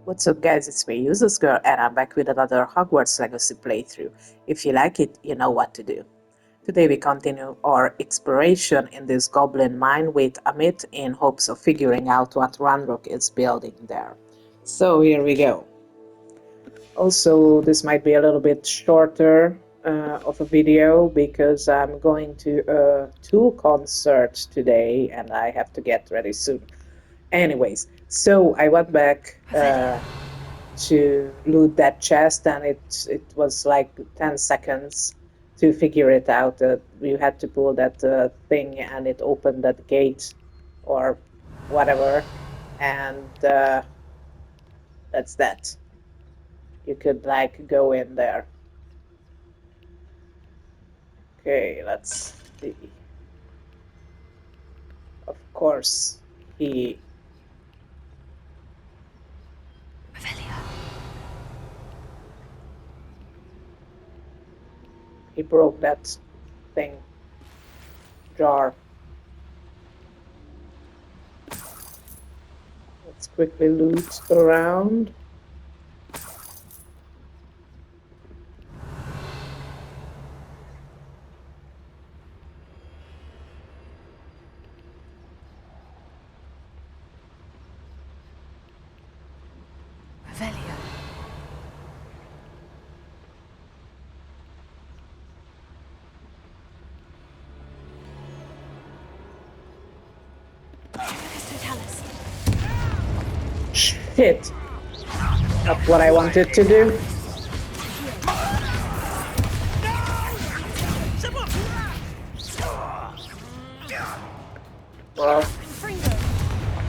What's up guys, it's me, Useless Girl, and I'm back with another Hogwarts Legacy playthrough. If you like it, you know what to do. Today we continue our exploration in this goblin mine with Amit in hopes of figuring out what Ranrock is building there. So here we go. Also, this might be a little bit shorter of a video because I'm going to a tool concert today and I have to get ready soon. Anyways, so I went back to loot that chest, and it was like 10 seconds to figure it out. You had to pull that thing, and it opened that gate or whatever, and that's that. You could like go in there. Okay, let's see. Of course, he he broke that thing jar. Let's quickly loot around. Shit! Not what I wanted to do. Well,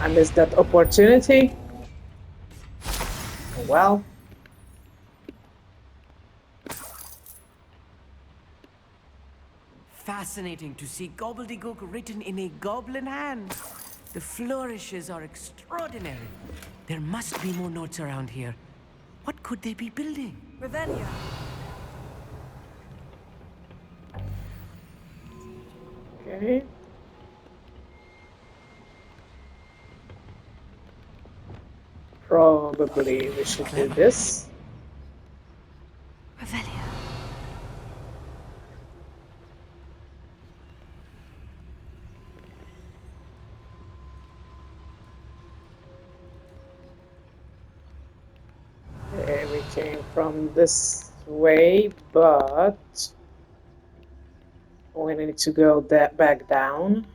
I missed that opportunity. Well. Fascinating to see gobbledygook written in a goblin hand. The flourishes are extraordinary. There must be more notes around here. What could they be building? Revelia. Okay. Probably we should do this. Revelia. Okay, we came from this way, but we need to go back down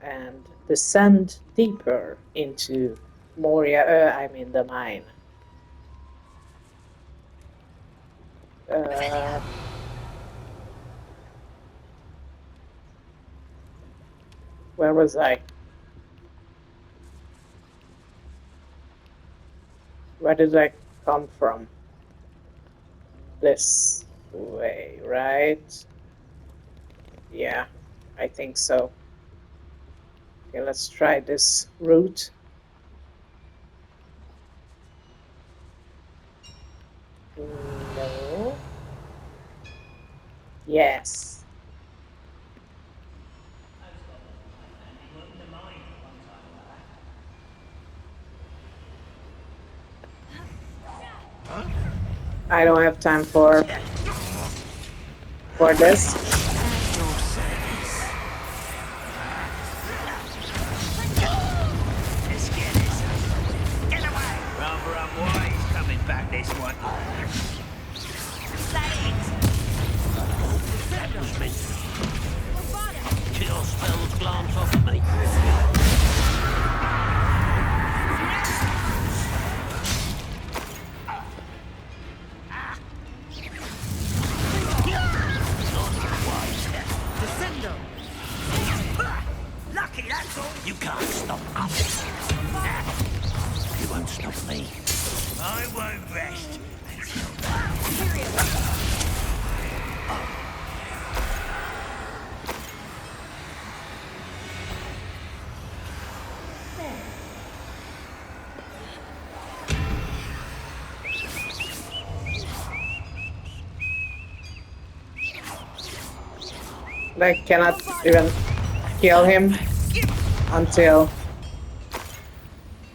and descend deeper into Moria. I mean the mine. Where was I? Where did I come from? This way, right? Yeah, I think so. Okay, let's try this route. No. Yes. I don't have time for this. This one. Kill spells glance off of me. Lucky, that's all. You can't stop us. You won't stop me. I won't rest until I cannot even kill him until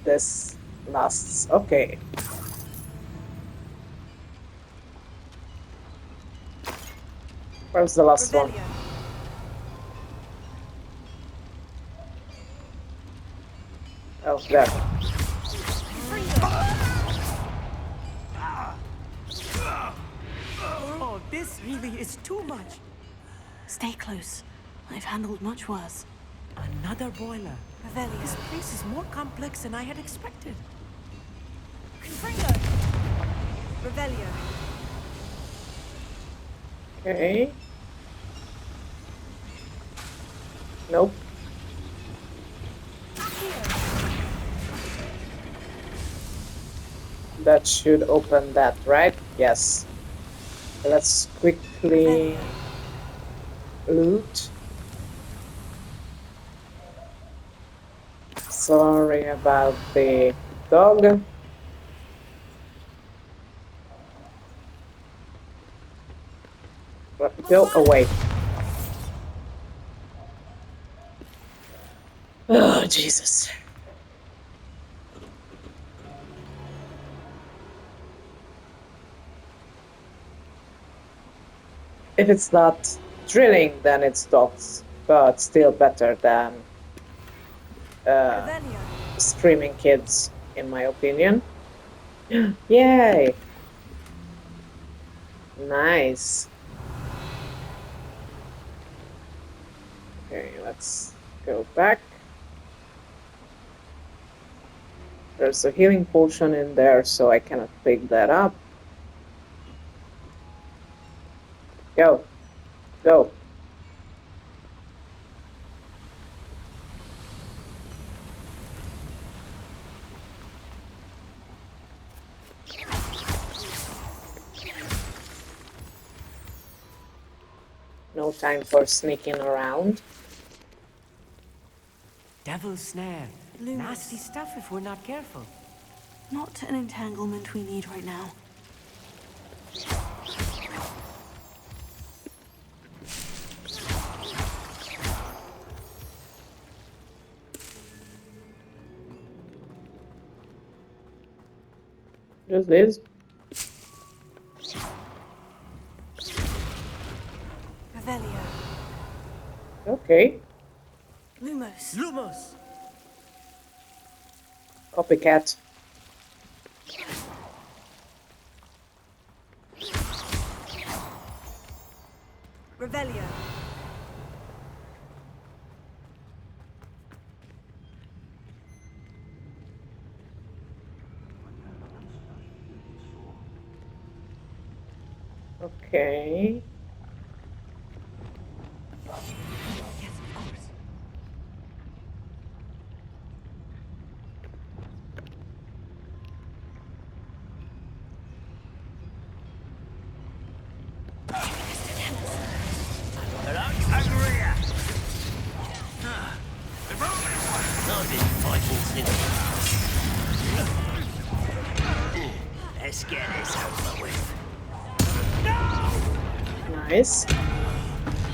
this lasts. Okay. Where's the last one? Revelio. Oh, there. Oh, this really is too much. Stay close. I've handled much worse. Another boiler. Revelio. This place is more complex than I had expected. Confringo. Revelio. Okay. Nope. That should open that, right? Yes. Let's quickly loot. Sorry about the dog. Go away. Oh, Jesus. If it's not drilling, then it's dots, but still better than Revelio. screaming kids, in my opinion. Yay! Nice. Okay, let's go back. There's a healing potion in there, so I cannot pick that up. Go. Go. No time for sneaking around. Devil's snare. Lumos. Nasty stuff if we're not careful. Not an entanglement we need right now. Just this. Revelio. Okay. Lumos. Lumos! Copycat. Revelio. Okay. Yes, of course. Hello, over here. I've been fighting since. Let's get this over with. Nice.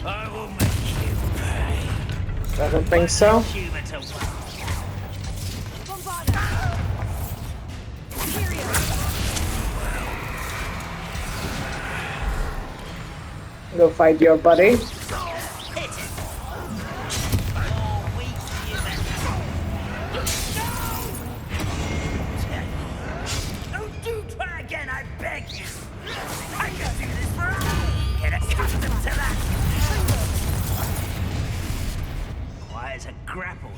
I will make you pay. I don't think so. Human to Bombarda. Imperio. Go fight your buddy. hit it. You're weak, human. Don't do try again, I beg you. I can do this for all. Get accustomed to that. Quiet as a grapple.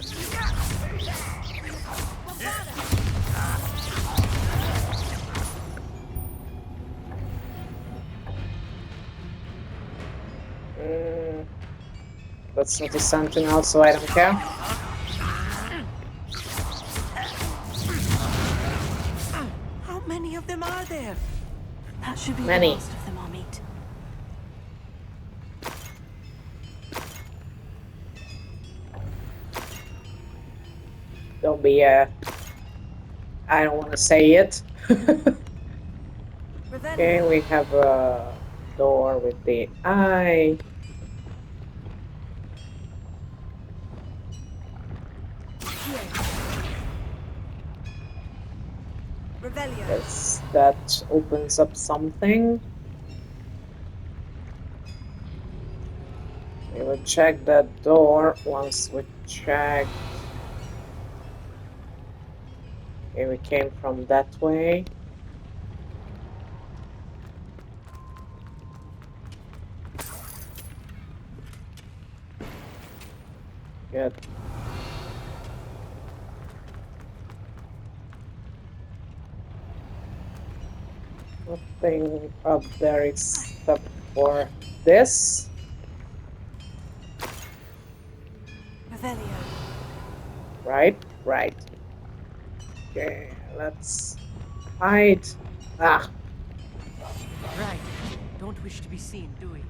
That's not a sentinel, so I don't care. How many of them are there? That should be Many. the last of them, Amit. Don't be I don't want to say it. Revelio. Okay, we have a door with the eye. Revelio. That opens up something. check that door once we check. Okay, we came from that way. Good. Nothing up there except for this. Revelio. Right? Right. Okay, let's hide. Ah, Right. Don't wish to be seen, do we?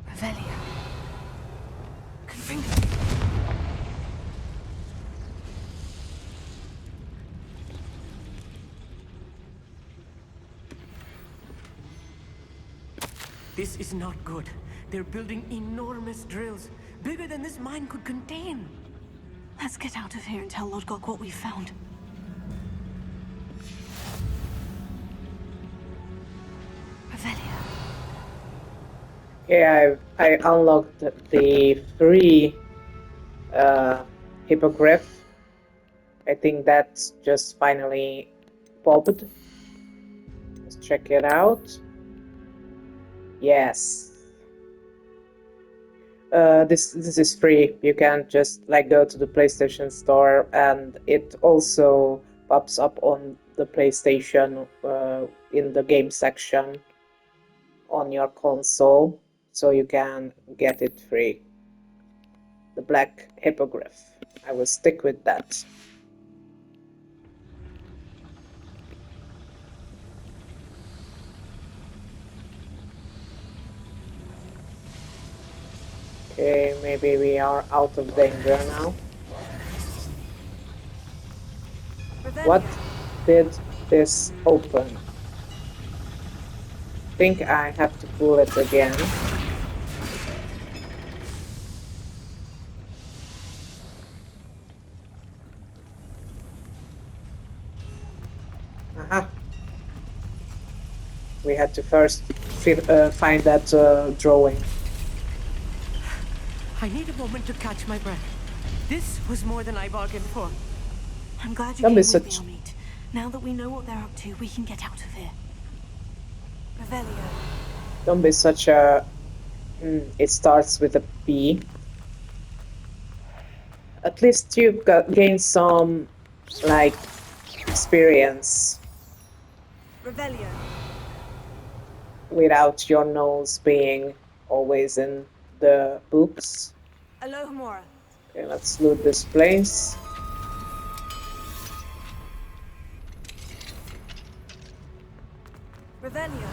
Revelio. Confringo. This is not good. They're building enormous drills, bigger than this mine could contain. Let's get out of here and tell Lodgok what we found. Revelio. yeah, I unlocked the free hippogriff. I think that's just finally popped. Let's check it out. Yes. This is free. You can just like go to the PlayStation Store, and it also pops up on the PlayStation in the game section on your console, so you can get it free. The Black Hippogriff. I will stick with that. Okay, maybe we are out of danger now. Revelio. What did this open? Think I have to pull it again. Aha. We had to first find that drawing. I need a moment to catch my breath. This was more than I bargained for. I'm glad you Don't came be with such- me, Amit. Now that we know what they're up to, we can get out of here. Revelio. Don't be such a... it starts with a P. At least you've gained some, like, experience Revelio. without your nose being always in the books. Alohomora. Okay, let's loot this place. Revelio.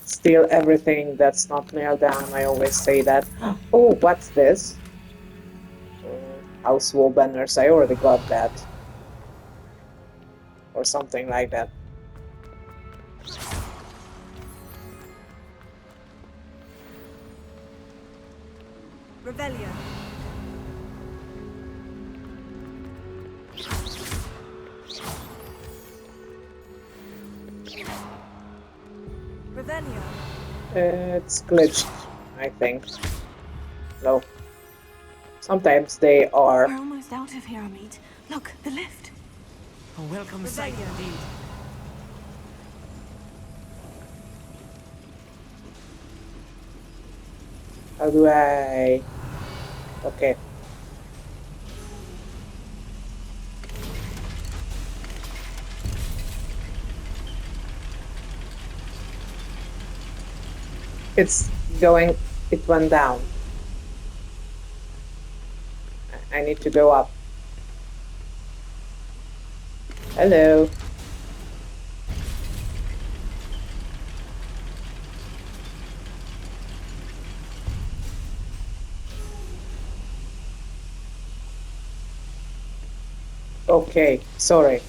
Steal everything that's not nailed down. I always say that. Oh, what's this? House wall banners. I already got that. Or something like that. Revelio. Revelio. It's glitched, I think. No. Sometimes they are. We're almost out of here, Amit. Look, the lift. A welcome sight Revelio. indeed. How do I... Okay. It's going... It went down. I need to go up. Hello. Okay, sorry.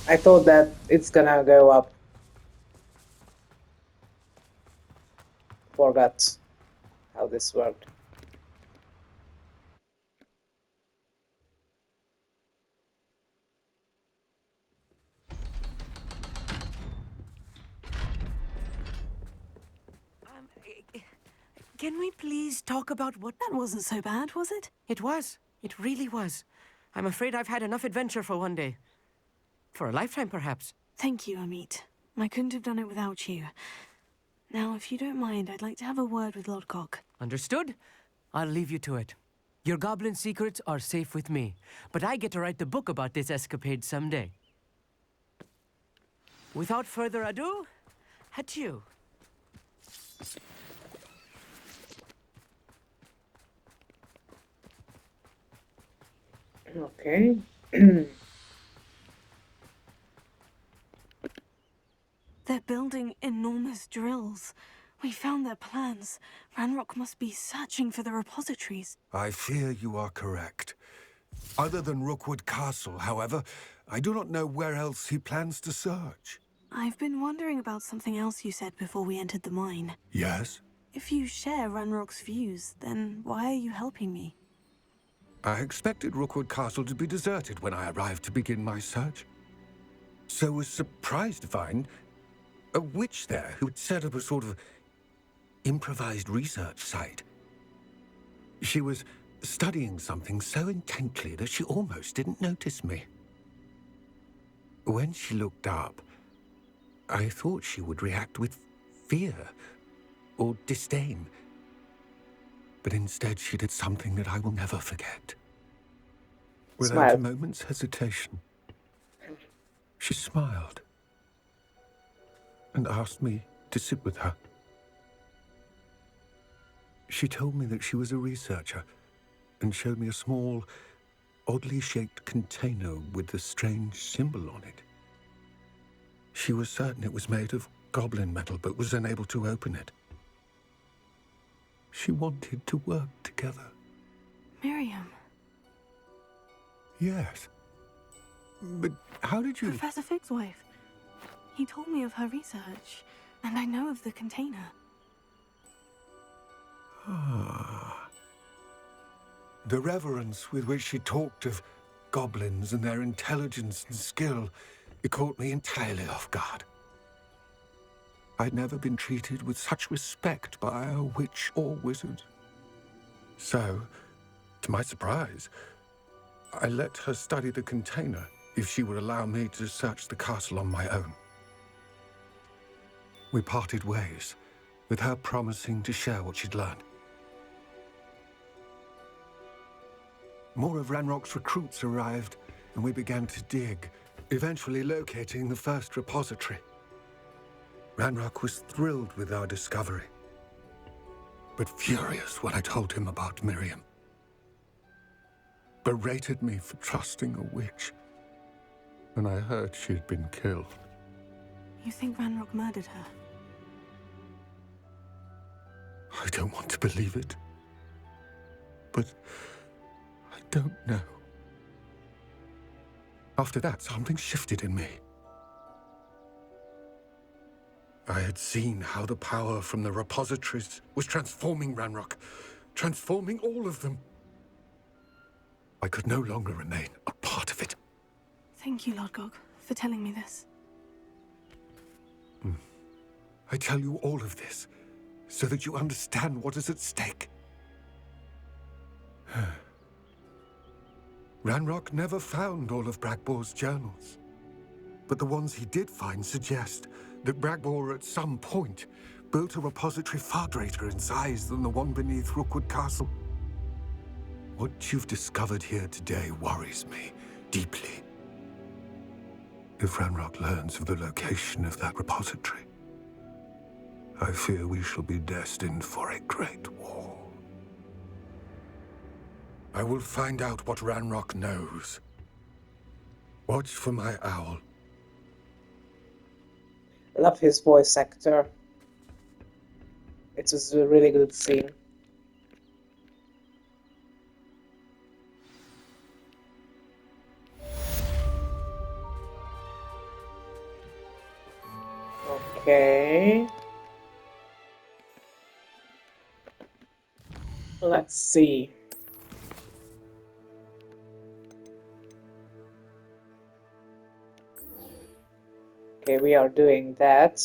I thought that it's gonna go up. Forgot how this worked. Can we please talk about what... That wasn't so bad, was it? It was. It really was. I'm afraid I've had enough adventure for one day. For a lifetime, perhaps. Thank you, Amit. I couldn't have done it without you. Now, if you don't mind, I'd like to have a word with Lodgok. Understood? I'll leave you to it. Your goblin secrets are safe with me, but I get to write the book about this escapade someday. Without further ado, adieu. Okay. They're building enormous drills. We found their plans. Ranrock must be searching for the repositories. I fear you are correct. Other than Rookwood Castle, however, I do not know where else he plans to search. I've been wondering about something else you said before we entered the mine. Yes? If you share Ranrock's views, then why are you helping me? I expected Rookwood Castle to be deserted when I arrived to begin my search. So was surprised to find a witch there who had set up a sort of improvised research site. She was studying something so intently that she almost didn't notice me. When she looked up, I thought she would react with fear or disdain. But instead she did something that I will never forget. Without a Smile. moment's hesitation, she smiled and asked me to sit with her. She told me that she was a researcher and showed me a small, oddly shaped container with a strange symbol on it. She was certain it was made of goblin metal, but was unable to open it. She wanted to work together. Miriam. Yes. But how did you... Professor Fig's wife. He told me of her research, and I know of the container. Ah. The reverence with which she talked of goblins and their intelligence and skill, it caught me entirely off guard. I'd never been treated with such respect by a witch or wizard. So, to my surprise, I let her study the container if she would allow me to search the castle on my own. We parted ways, with her promising to share what she'd learned. More of Ranrock's recruits arrived, and we began to dig, eventually locating the first repository. Ranrock was thrilled with our discovery, but furious when I told him about Miriam. Berated me for trusting a witch, and I heard she had been killed. You think Ranrock murdered her? I don't want to believe it, but I don't know. After that, something shifted in me. I had seen how the power from the repositories was transforming Ranrock, transforming all of them. I could no longer remain a part of it. Thank you, Lodgok, for telling me this. I tell you all of this so that you understand what is at stake. Ranrock never found all of Bragbor's journals, but the ones he did find suggest that Bragbor at some point built a repository far greater in size than the one beneath Rookwood Castle. What you've discovered here today worries me deeply. If Ranrock learns of the location of that repository, I fear we shall be destined for a great war. I will find out what Ranrock knows. Watch for my owl. Love his voice actor. It was a really good scene. Okay. Let's see. Okay, we are doing that.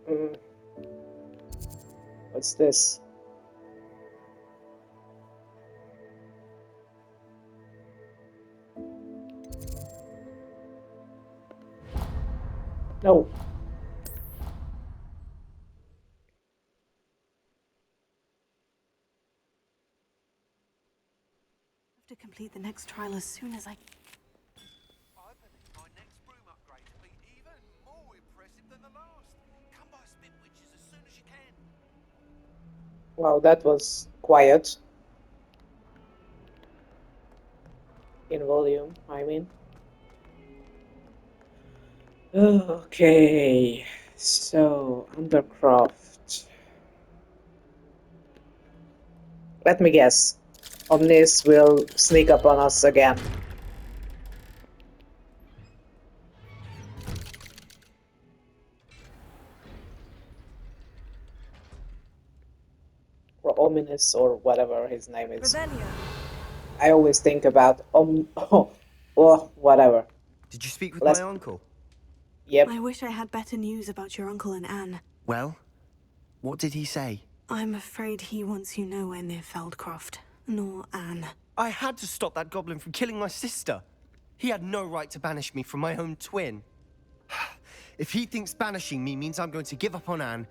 Mm, what's this? No. I have to complete the next trial as soon as I... I believe my next broom upgrade will be even more impressive than the last. Come by Spitwitches as soon as you can. Wow, that was quiet in volume, I mean. Okay, so Undercroft. Let me guess. Omnis will sneak up on us again. Or Ominous, or whatever his name is. Revelio. I always think about or whatever. Did you speak with my Let's. uncle? Yep. I wish I had better news about your uncle and Anne. Well, what did he say? I'm afraid he wants you nowhere near Feldcroft, nor Anne. I had to stop that goblin from killing my sister. He had no right to banish me from my own twin. If he thinks banishing me means I'm going to give up on Anne,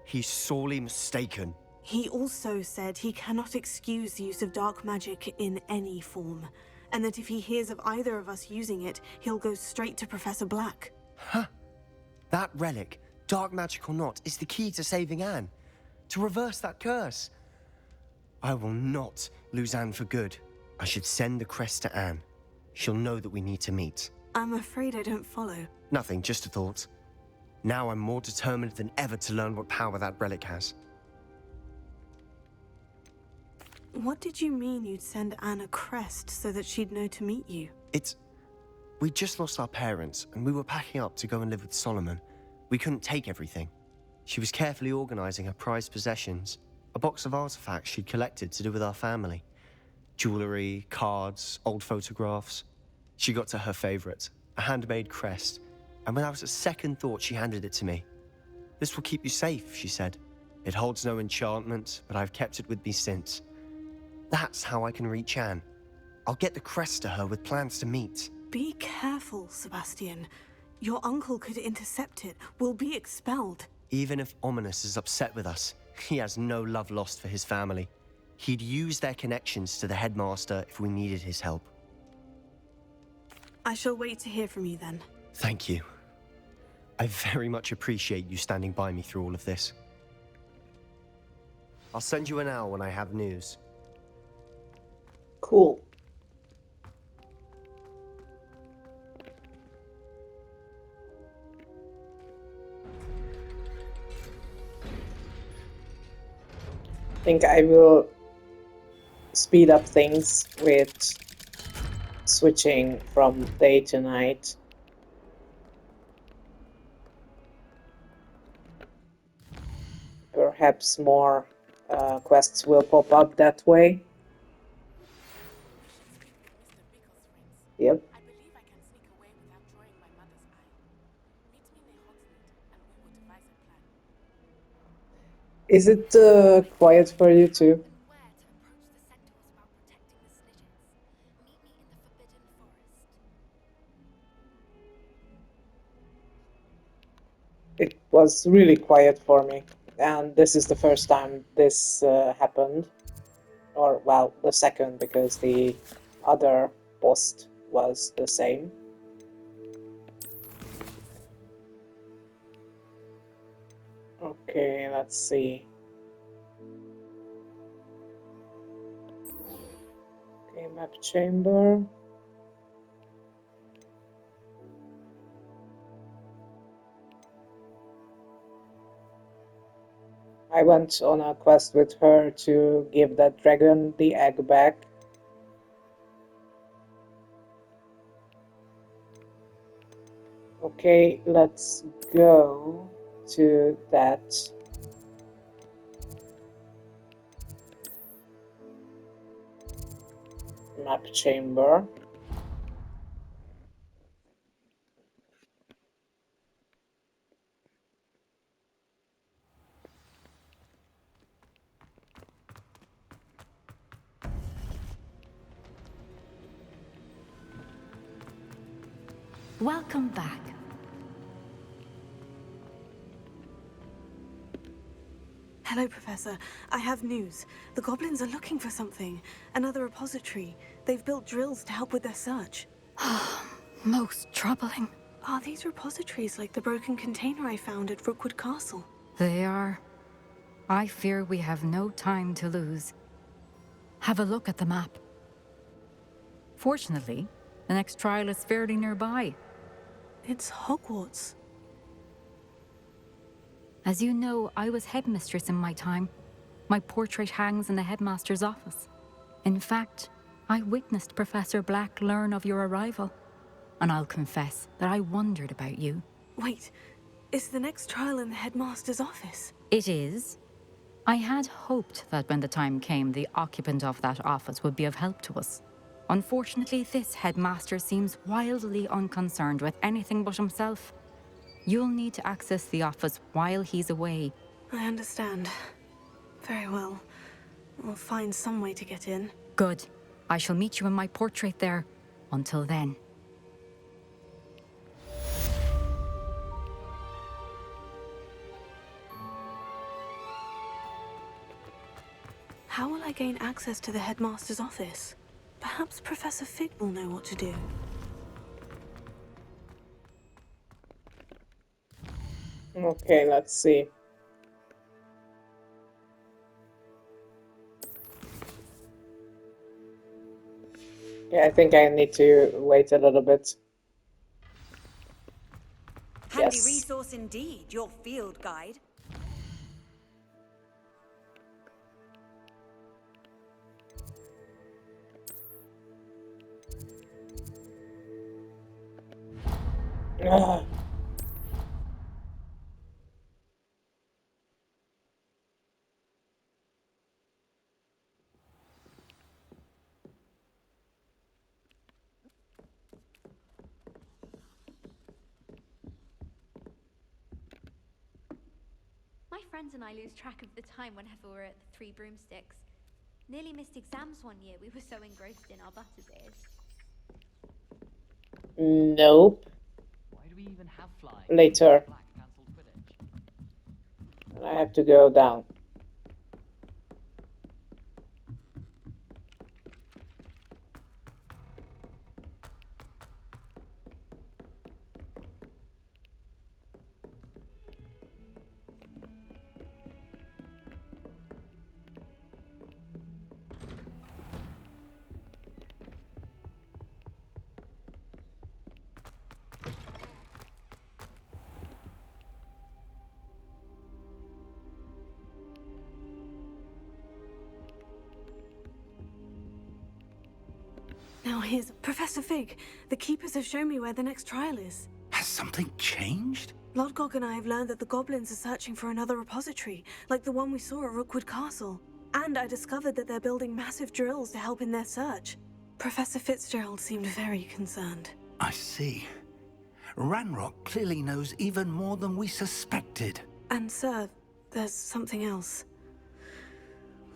he's sorely mistaken. He also said he cannot excuse the use of dark magic in any form, and that if he hears of either of us using it, he'll go straight to Professor Black. That relic, dark magic or not, is the key to saving Anne. To reverse that curse. I will not lose Anne for good. I should send the crest to Anne. She'll know that we need to meet. I'm afraid I don't follow. Nothing, just a thought. Now I'm more determined than ever to learn what power that relic has. What did you mean you'd send Anne a crest so that she'd know to meet you? We just lost our parents, and we were packing up to go and live with Solomon. We couldn't take everything. She was carefully organizing her prized possessions, a box of artifacts she'd collected to do with our family. Jewelry, cards, old photographs. She got to her favorite, a handmade crest, and without a second thought she handed it to me. This will keep you safe, she said. It holds no enchantment, but I've kept it with me since. That's how I can reach Anne. I'll get the crest to her with plans to meet. Be careful, Sebastian. Your uncle could intercept it. We'll be expelled. Even if Ominous is upset with us, he has no love lost for his family. He'd use their connections to the headmaster if we needed his help. I shall wait to hear from you then. Thank you. I very much appreciate you standing by me through all of this. I'll send you an hour when I have news. Cool. I think I will speed up things with switching from day to night. Perhaps more quests will pop up that way. Yep. I believe I can sneak away without drawing my mother's eye. Meet me near Hogsmeade, and we will devise a plan. Is it quiet for you too? Where to approach the centaurs while protecting the Slytherins. Meet me in the Forbidden Forest. It was really quiet for me, and this is the first time this happened. Or, well, the second, because the other post was the same. Okay, let's see. Okay, map chamber. I went on a quest with her to give that dragon the egg back. Okay, let's go to that map chamber. Welcome back. Hello, Professor. I have news. The goblins are looking for something. Another repository. They've built drills to help with their search. Most troubling. Are these repositories like the broken container I found at Rookwood Castle? They are. I fear we have no time to lose. Have a look at the map. Fortunately, the next trial is fairly nearby. It's Hogwarts. As you know, I was headmistress in my time. My portrait hangs in the headmaster's office. In fact, I witnessed Professor Black learn of your arrival. And I'll confess that I wondered about you. Wait, is the next trial in the headmaster's office? It is. I had hoped that when the time came, the occupant of that office would be of help to us. Unfortunately, this headmaster seems wildly unconcerned with anything but himself. You'll need to access the office while he's away. I understand. Very well. We'll find some way to get in. Good. I shall meet you in my portrait there. Until then. How will I gain access to the headmaster's office? Perhaps Professor Fig will know what to do. Okay, let's see. Yeah, I think I need to wait a little bit. Handy Yes. resource indeed, your field guide. Ugh. My friends and I lose track of the time whenever we're at the Three Broomsticks. Nearly missed exams one year, we were so engrossed in our butterbeers. Nope. Why do we even have flying? Later. Black cancelled Quidditch. I have to go down. Now here's Professor Fig. The keepers have shown me where the next trial is. Has something changed? Lodgok and I have learned that the goblins are searching for another repository, like the one we saw at Rookwood Castle. And I discovered that they're building massive drills to help in their search. Professor Fitzgerald seemed very concerned. I see. Ranrock clearly knows even more than we suspected. And sir, there's something else.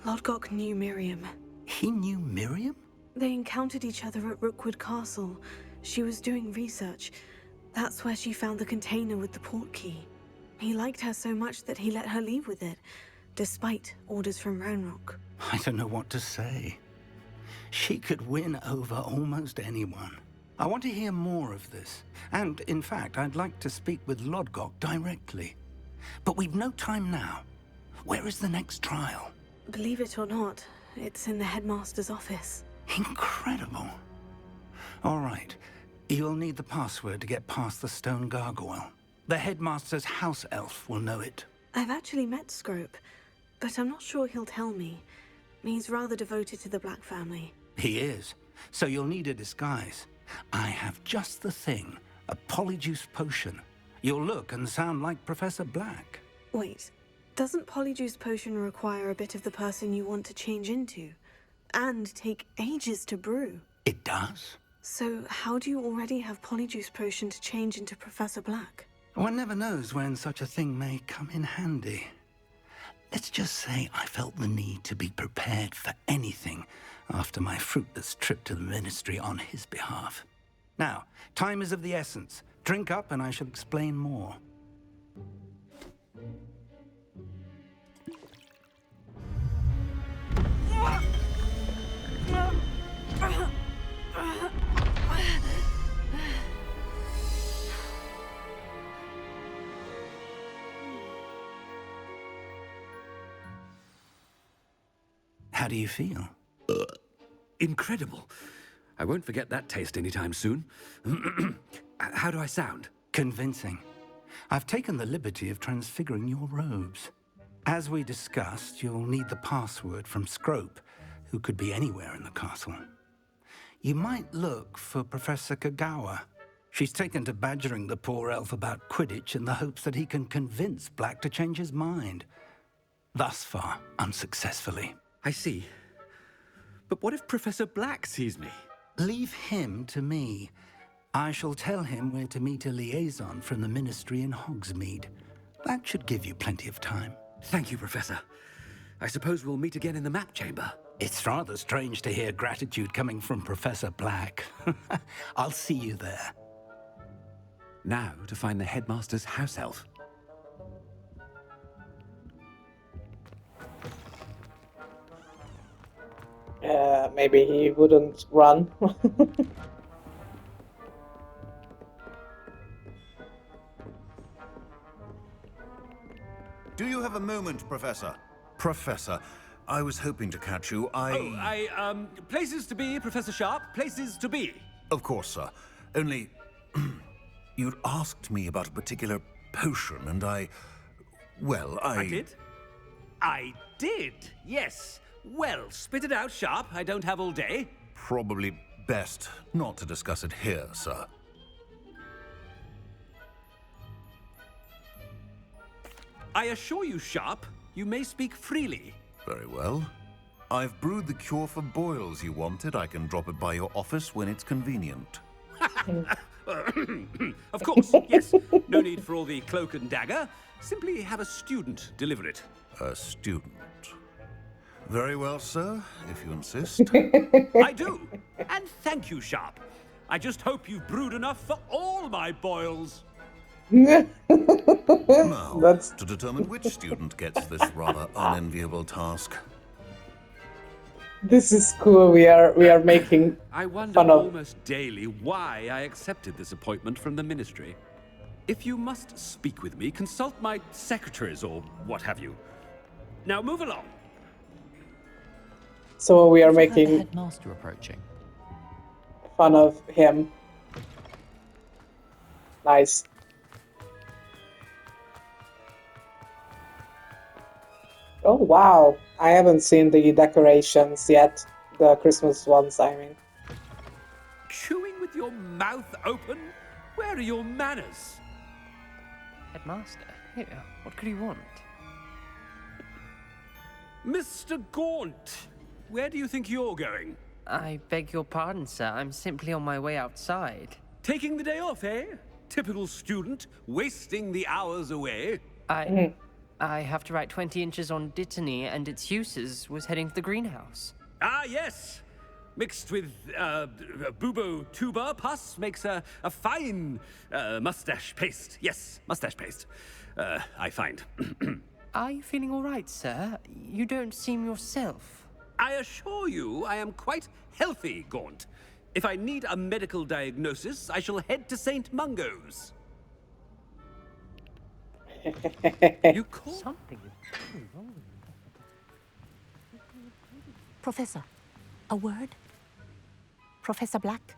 Lodgok knew Miriam. He knew Miriam? They encountered each other at Rookwood Castle. She was doing research. That's where she found the container with the port key. He liked her so much that he let her leave with it, despite orders from Ranrock. I don't know what to say. She could win over almost anyone. I want to hear more of this. And, in fact, I'd like to speak with Lodgok directly. But we've no time now. Where is the next trial? Believe it or not, it's in the headmaster's office. Incredible. All right. You'll need the password to get past the stone gargoyle. The headmaster's house elf will know it. I've actually met Scrope, but I'm not sure he'll tell me. He's rather devoted to the Black family. He is. So you'll need a disguise. I have just the thing. A polyjuice potion. You'll look and sound like Professor Black. Wait, doesn't Polyjuice Potion require a bit of the person you want to change into? And take ages to brew? It does. So how do you already have Polyjuice Potion to change into Professor Black? One never knows when such a thing may come in handy. Let's just say I felt the need to be prepared for anything after my fruitless trip to the Ministry on his behalf. Now, time is of the essence. Drink up and I shall explain more. How do you feel? Incredible. I won't forget that taste anytime soon. How do I sound? Convincing. I've taken the liberty of transfiguring your robes. As we discussed, you'll need the password from Scrope, who could be anywhere in the castle. You might look for Professor Kagawa. She's taken to badgering the poor elf about Quidditch in the hopes that he can convince Black to change his mind. Thus far, unsuccessfully. I see. But what if Professor Black sees me? Leave him to me. I shall tell him where to meet a liaison from the Ministry in Hogsmeade. That should give you plenty of time. Thank you, Professor. I suppose we'll meet again in the map chamber. It's rather strange to hear gratitude coming from Professor Black. I'll see you there. Now to find the headmaster's house elf. Maybe he wouldn't run. Do you have a moment, Professor? Professor, I was hoping to catch you. Places to be, Professor Sharp. Places to be. Of course, sir. Only... you'd asked me about a particular potion, and well, I did? I did, yes. Well, spit it out, Sharp. I don't have all day. Probably best not to discuss it here, sir. I assure you, Sharp, you may speak freely. Very well. I've brewed the cure for boils you wanted. I can drop it by your office when it's convenient. Of course, yes. No need for all the cloak and dagger. Simply have a student deliver it. A student. Very well, sir, if you insist. I do. And thank you, Sharp. I just hope you've brewed enough for all my boils. Now, to determine which student gets this rather unenviable task. This is cool. We are making I wonder fun of almost daily why I accepted this appointment from the ministry. If you must speak with me, consult my secretaries or what have you. Now move along. So we are The making headmaster approaching. fun of him. Nice. Oh wow, I haven't seen the decorations yet. The Christmas ones, I mean. Chewing with your mouth open? Where are your manners? Headmaster? Here, what could he want? Mr. Gaunt, where do you think you're going? I beg your pardon, sir. I'm simply on my way outside. Taking the day off, eh? Typical student, wasting the hours away. I have to write 20 inches on Dittany and its uses. Was heading to the greenhouse. Ah, yes. Mixed with bubo tuber pus makes a fine mustache paste. Yes, mustache paste. I find. Are you feeling all right, sir? You don't seem yourself. I assure you I am quite healthy, Gaunt. If I need a medical diagnosis, I shall head to St. Mungo's. You call something is very wrong. Professor, a word? Professor Black?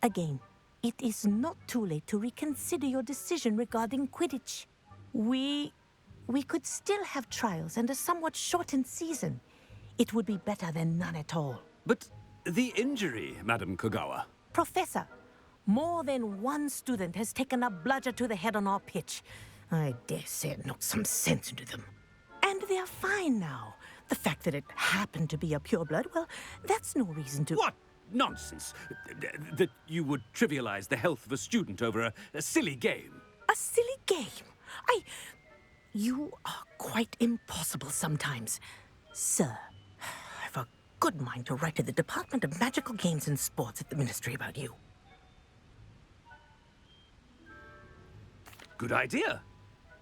Again, it is not too late to reconsider your decision regarding Quidditch. We could still have trials and a somewhat shortened season. It would be better than none at all. But the injury, Madam Kagawa. Professor, more than one student has taken a bludger to the head on our pitch. I dare say it knocked some sense into them. And they are fine now. The fact that it happened to be a pureblood, well, that's no reason to... What nonsense! That you would trivialize the health of a student over a silly game. A silly game? You are quite impossible sometimes. Sir, I've a good mind to write to the Department of Magical Games and Sports at the Ministry about you. Good idea.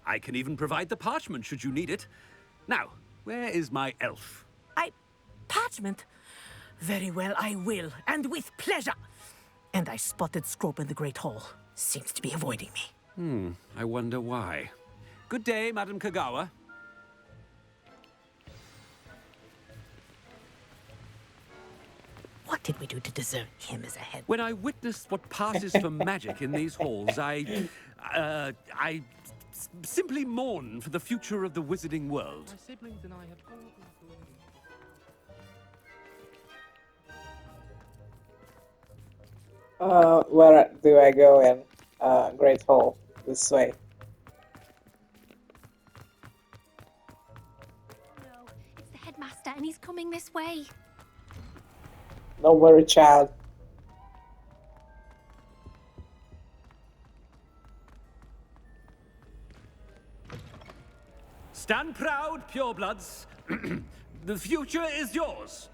I can even provide the parchment should you need it. Now, where is my elf? Parchment? Very well, I will, and with pleasure. And I spotted Scrope in the Great Hall. Seems to be avoiding me. I wonder why. Good day, Madam Kagawa. What did we do to deserve him as a head? When I witnessed what passes for magic in these halls, I simply mourn for the future of the wizarding world. My siblings and I have all been Where do I go in? Great Hall. This way. No, it's the headmaster and he's coming this way. Don't worry, child. Stand proud, purebloods. The future is yours.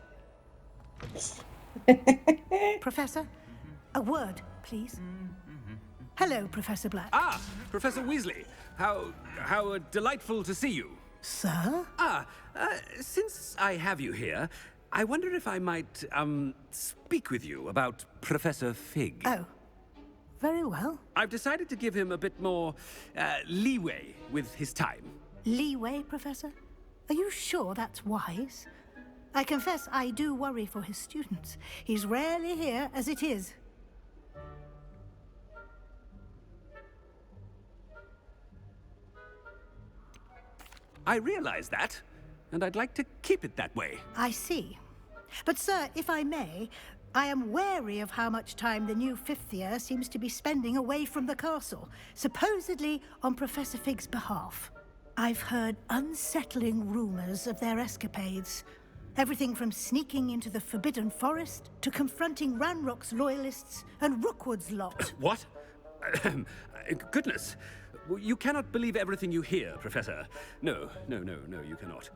Professor, a word, please. Hello, Professor Black. Ah, Professor Weasley. How delightful to see you. Sir? Since I have you here, I wonder if I might, speak with you about Professor Fig. Oh, very well. I've decided to give him a bit more, leeway with his time. Leeway, Professor? Are you sure that's wise? I confess I do worry for his students. He's rarely here as it is. I realize that, and I'd like to keep it that way. I see. But, sir, if I may, I am wary of how much time the new fifth year seems to be spending away from the castle, supposedly on Professor Fig's behalf. I've heard unsettling rumors of their escapades. Everything from sneaking into the Forbidden Forest to confronting Ranrock's loyalists and Rookwood's lot. What? Goodness. You cannot believe everything you hear, Professor. No, you cannot.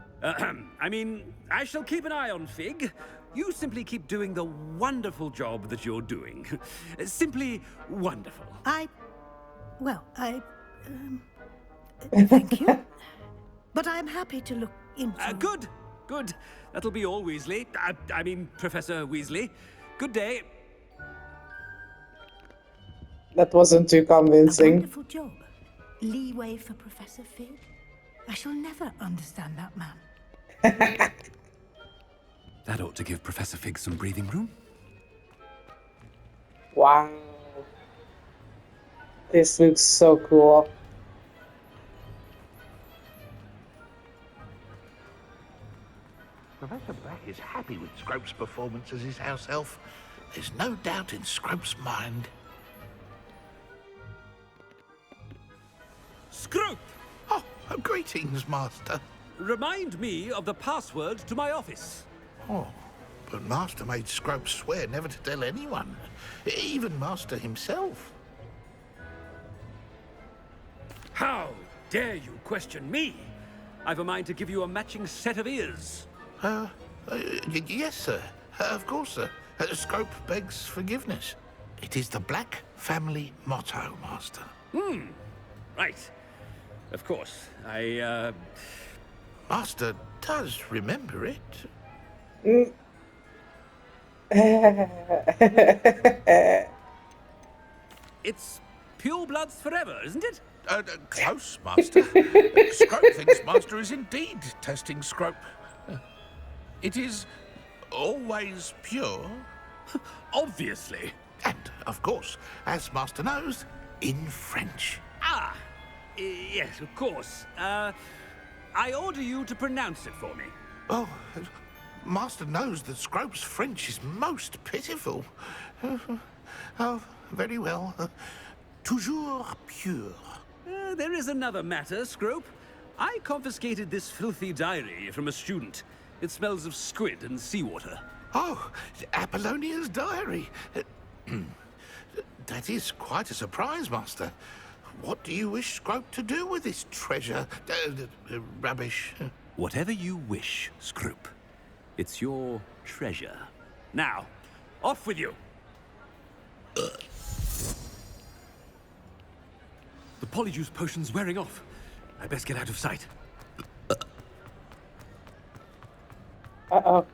I mean, I shall keep an eye on Fig. You simply keep doing the wonderful job that you're doing. Simply wonderful. Thank you. But I'm happy to look into... Good. That'll be all, Weasley. I mean, Professor Weasley. Good day. That wasn't too A convincing. wonderful job. Leeway for Professor Fig? I shall never understand that man. That ought to give Professor Fig some breathing room. Wow. This looks so cool. Professor Black is happy with Scrope's performance as his house elf. There's no doubt in Scrope's mind. Scrope! Oh, greetings, Master. Remind me of the password to my office. Oh, but Master made Scrope swear never to tell anyone, even Master himself. How dare you question me? I've a mind to give you a matching set of ears. Yes, sir. Of course, sir. Scrope begs forgiveness. It is the Black family motto, Master. Right. Of course. Master does remember it. It's purebloods forever, isn't it? Close, Master. Scrope thinks Master is indeed testing Scrope. It is always pure. Obviously. And, of course, as Master knows, in French. Yes, of course. I order you to pronounce it for me. Oh, Master knows that Scrope's French is most pitiful. Oh, very well. Toujours pure. There is another matter, Scrope. I confiscated this filthy diary from a student. It smells of squid and seawater. Oh, Apollonia's diary. That is quite a surprise, Master. What do you wish Scrope to do with this treasure? Rubbish. Whatever you wish, Scrope. It's your treasure. Now, off with you. The polyjuice potion's wearing off. I best get out of sight. Uh-oh.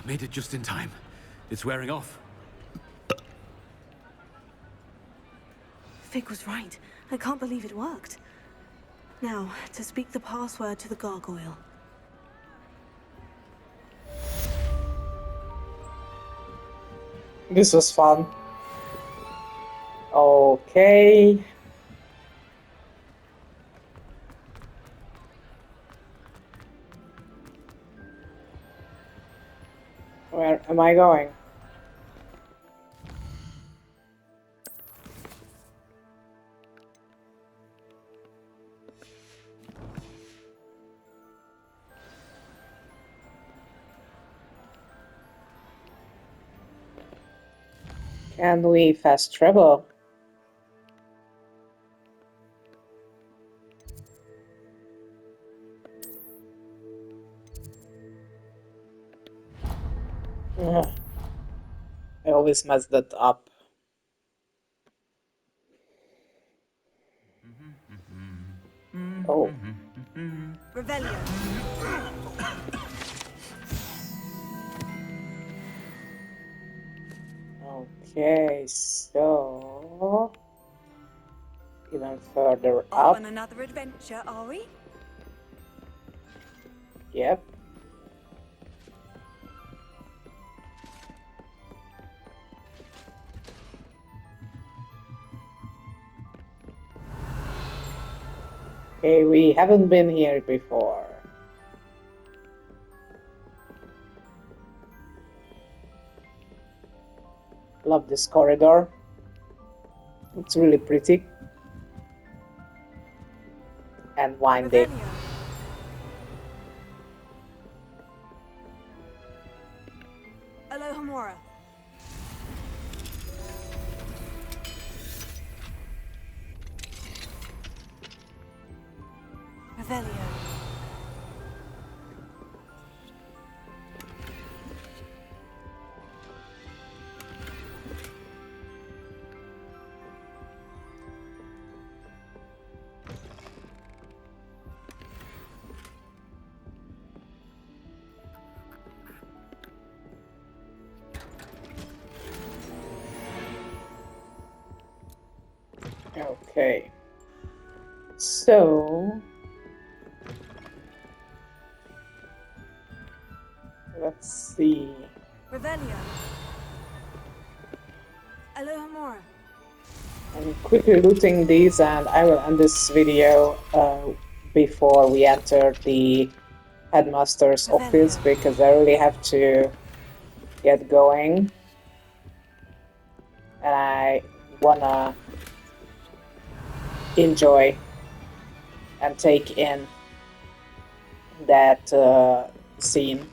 Made it just in time. It's wearing off. Fig was right. I can't believe it worked. Now, to speak the password to the gargoyle. This was fun. Okay. Where am I going? Can we fast travel? Ugh. I always mess that up. Oh. Revelio. Okay, so even further Off up. on another adventure, are we? Yep. Okay, we haven't been here before. Love this corridor. It's really pretty. And winding. Alohomora. Revelio. Okay. So let's see. Revelio. Alohomora. I'm quickly looting these and I will end this video before we enter the headmaster's office because I really have to get going and I wanna enjoy and take in that scene.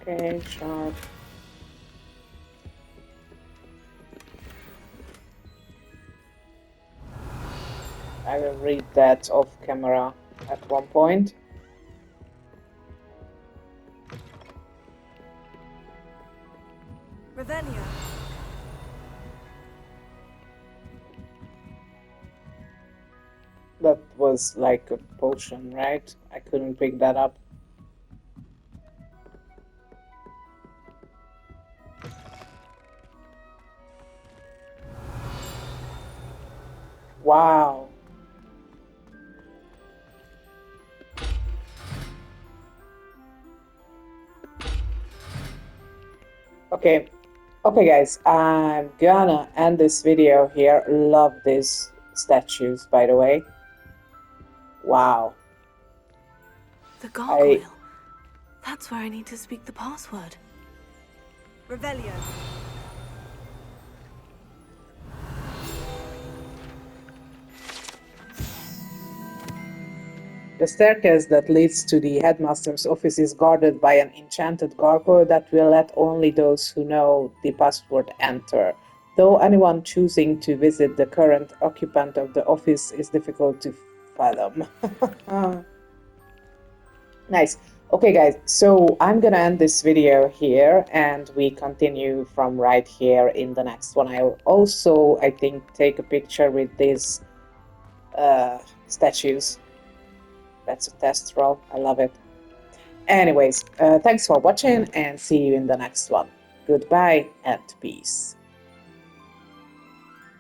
Okay, sharp. I will read that off camera at one point. Revelio. That was like a potion, right? I couldn't pick that up. Wow. Okay. Okay, guys, I'm gonna end this video here. Love these statues, by the way. Wow. The gargoyle. That's where I need to speak the password. Revelio. The staircase that leads to the headmaster's office is guarded by an enchanted gargoyle that will let only those who know the password enter. Though anyone choosing to visit the current occupant of the office is difficult to by them. Nice. Okay, guys, so I'm gonna end this video here and we continue from right here in the next one. I'll also, I think, take a picture with these statues. That's a test roll. I love it. Anyways, thanks for watching and see you in the next one. Goodbye and peace.